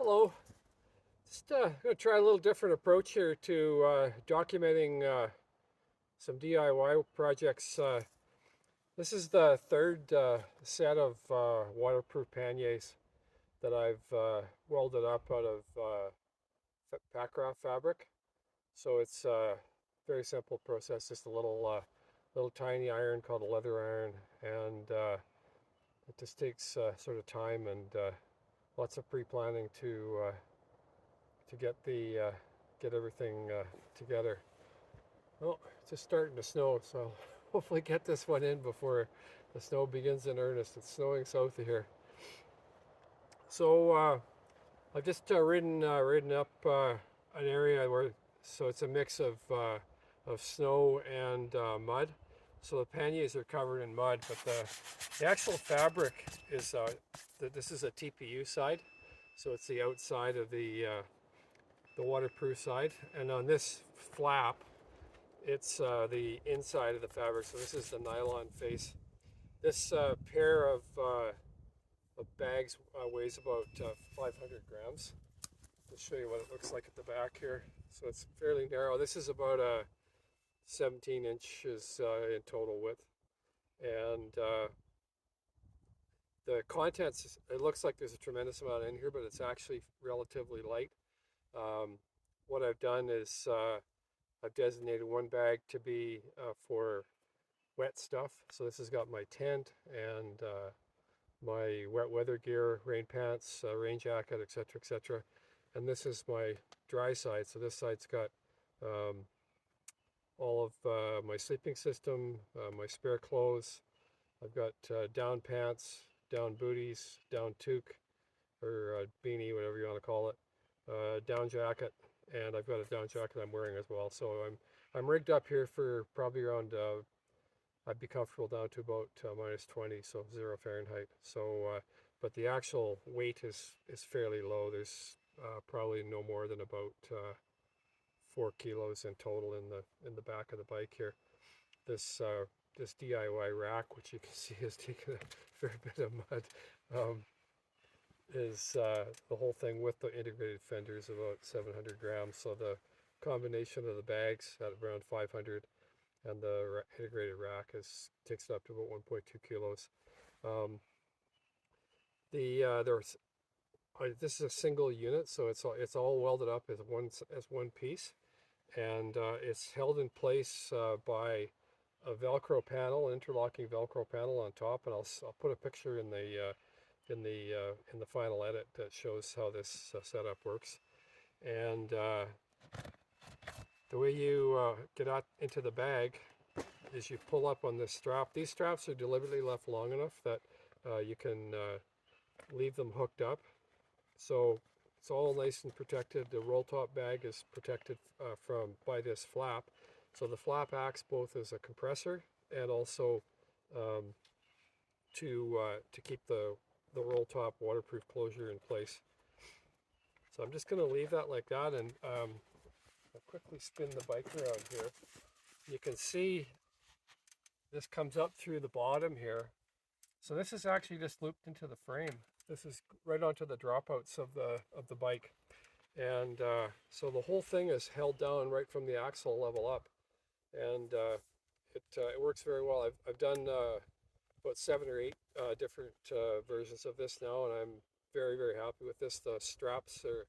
Hello. Just going to try a little different approach here to documenting some DIY projects. This is the third set of waterproof panniers that I've welded up out of packraft fabric. So it's a very simple process, just a little tiny iron called a leather iron, and it just takes sort of time and lots of pre-planning to get everything together. Well, it's just starting to snow, so hopefully get this one in before the snow begins in earnest. It's snowing south of here. So I've just ridden up an area where so it's a mix of snow and mud. So the panniers are covered in mud, but the actual fabric is this is a TPU side, so it's the outside of the waterproof side, and on this flap it's the inside of the fabric, so this is the nylon face. This pair of bags weighs about 500 grams. I'll show you what it looks like at the back here. So it's fairly narrow. This is about 17 inches in total width, and the contents, it looks like there's a tremendous amount in here, but it's actually relatively light. Um, what I've done is I've designated one bag to be for wet stuff. So this has got my tent and my wet weather gear, rain pants, rain jacket, etc., etc. And this is my dry side. So this side's got um, all of my sleeping system, my spare clothes. I've got down pants, down booties, down toque, or beanie, whatever you want to call it, down jacket, and I've got a down jacket I'm wearing as well. So I'm rigged up here for probably around I'd be comfortable down to about minus 20, so 0 Fahrenheit. So, but the actual weight is fairly low. There's probably no more than about 4 kilos in total in the back of the bike here. This DIY rack, which you can see has taken a fair bit of mud, is the whole thing with the integrated fenders about 700 grams. So the combination of the bags at around 500 and the integrated rack takes it up to about 1.2 kilos. Um, there's this is a single unit, so it's all welded up as one piece, and it's held in place by a Velcro panel, interlocking Velcro panel on top, and I'll put a picture in the final edit that shows how this setup works. And the way you get out into the bag is you pull up on this strap. These straps are deliberately left long enough that you can leave them hooked up. So it's all nice and protected. The roll top bag is protected by this flap. So the flap acts both as a compressor and also um, to keep the roll top waterproof closure in place. So I'm just going to leave that like that, and I'll quickly spin the bike around here. You can see this comes up through the bottom here. So this is actually just looped into the frame. This is right onto the dropouts of the bike, and so the whole thing is held down right from the axle level up, and it works very well. I've done about 7 or 8 different versions of this now, and I'm very happy with this. The straps are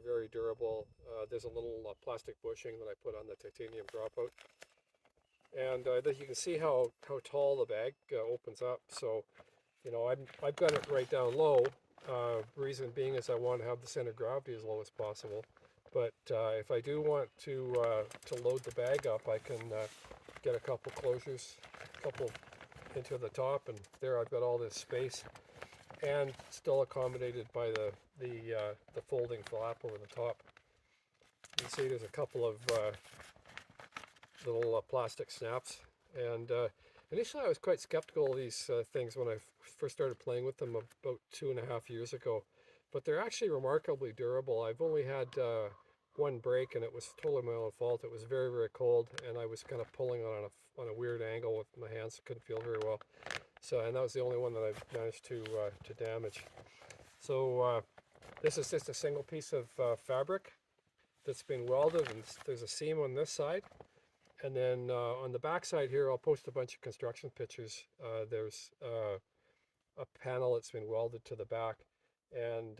very durable. There's a little plastic bushing that I put on the titanium dropout, and you can see how tall the bag opens up. So I've got it right down low. Reason being is I want to have the center of gravity as low as possible. But if I do want to load the bag up, I can get a couple closures, a couple into the top, and there I've got all this space, and still accommodated by the folding flap over the top. You can see there's a couple of little plastic snaps, and initially I was quite skeptical of these things when I first started playing with them about 2.5 years ago, but they're actually remarkably durable. I've only had one break, and it was totally my own fault. It was very cold, and I was kind of pulling on a weird angle with my hands. Couldn't feel very well. So, and that was the only one that I've managed to damage. So This is just a single piece of fabric that's been welded, and there's a seam on this side. And then on the back side here, I'll post a bunch of construction pictures. There's a panel that's been welded to the back, and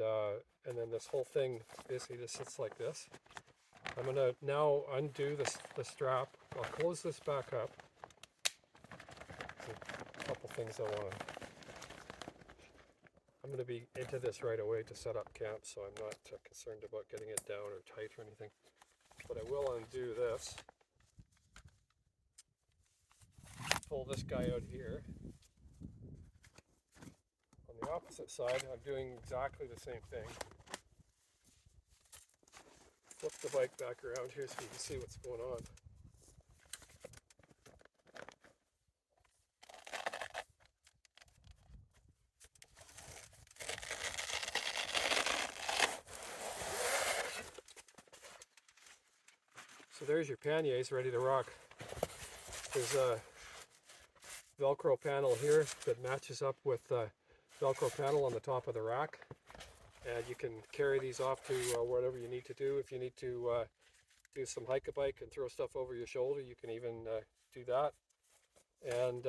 then this whole thing basically just sits like this. I'm going to now undo the strap. I'll close this back up. There's a couple things I'm going to be into this right away to set up camp, so I'm not concerned about getting it down or tight or anything. But I will undo this. Pull this guy out here. On the opposite side, I'm doing exactly the same thing. Flip the bike back around here so you can see what's going on. So there's your panniers ready to rock. There's a Velcro panel here that matches up with the Velcro panel on the top of the rack, and you can carry these off to whatever you need to do. If you need to do some hike-a-bike and throw stuff over your shoulder, you can even do that. And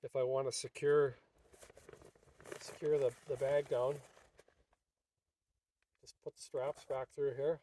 if I want to secure the bag down, just put the straps back through here.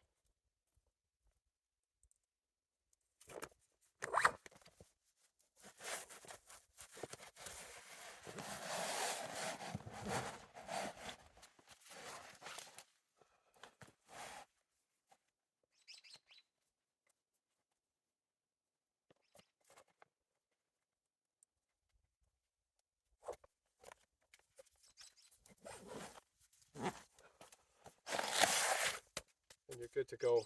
And you're good to go.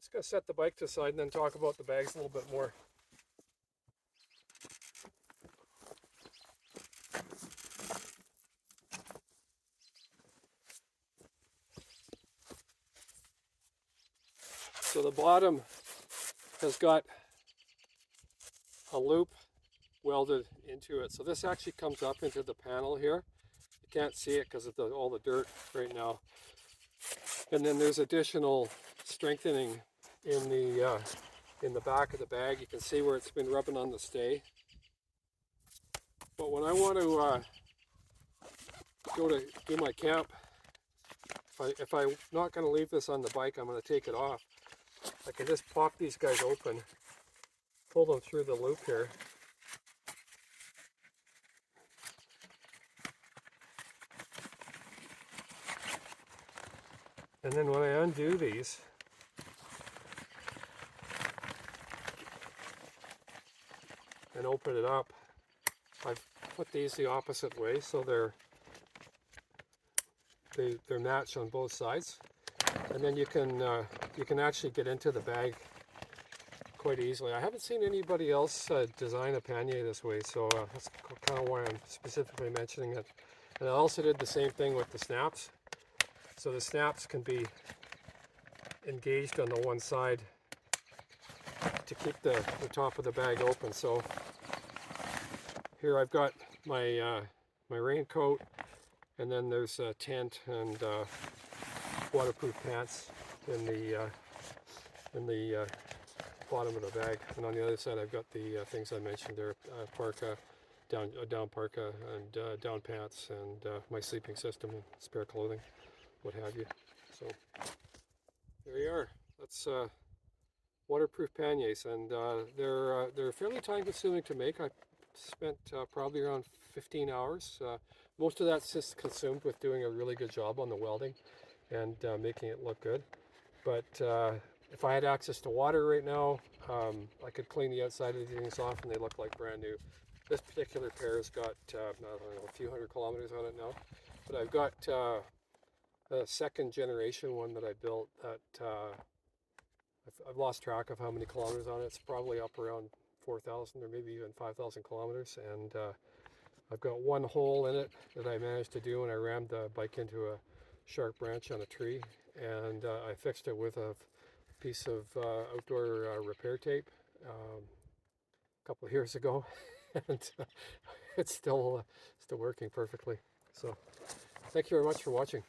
Just going to set the bike to the side and then talk about the bags a little bit more. So the bottom has got a loop welded into it. So this actually comes up into the panel here. You can't see it because of all the dirt right now. And then there's additional strengthening in the back of the bag. You can see where it's been rubbing on the stay. But when I want to go to do my camp, if I'm not going to leave this on the bike, I'm going to take it off. I can just pop these guys open, pull them through the loop here. And then when I undo these, and open it up, I've put these the opposite way so they're matched on both sides. And then you can actually get into the bag quite easily. I haven't seen anybody else design a pannier this way, so that's kind of why I'm specifically mentioning it. And I also did the same thing with the snaps. So the snaps can be engaged on the one side to keep the top of the bag open. So here I've got my my raincoat, and then there's a tent and waterproof pants in the bottom of the bag. And on the other side I've got the things I mentioned there, parka, down parka, and down pants, and my sleeping system, and spare clothing, what have you. So there you are. That's waterproof panniers, and they're fairly time consuming to make. I spent probably around 15 hours. Most of that's just consumed with doing a really good job on the welding and making it look good. But if I had access to water right now, I could clean the outside of these things off and they look like brand new. This particular pair has got, I don't know, a few hundred kilometers on it now. But I've got a second generation one that I built that I've lost track of how many kilometers on it. It's probably up around 4,000 or maybe even 5,000 kilometers. And I've got one hole in it that I managed to do when I rammed the bike into a sharp branch on a tree. And I fixed it with a piece of outdoor repair tape a couple of years ago. And it's still working perfectly. So thank you very much for watching.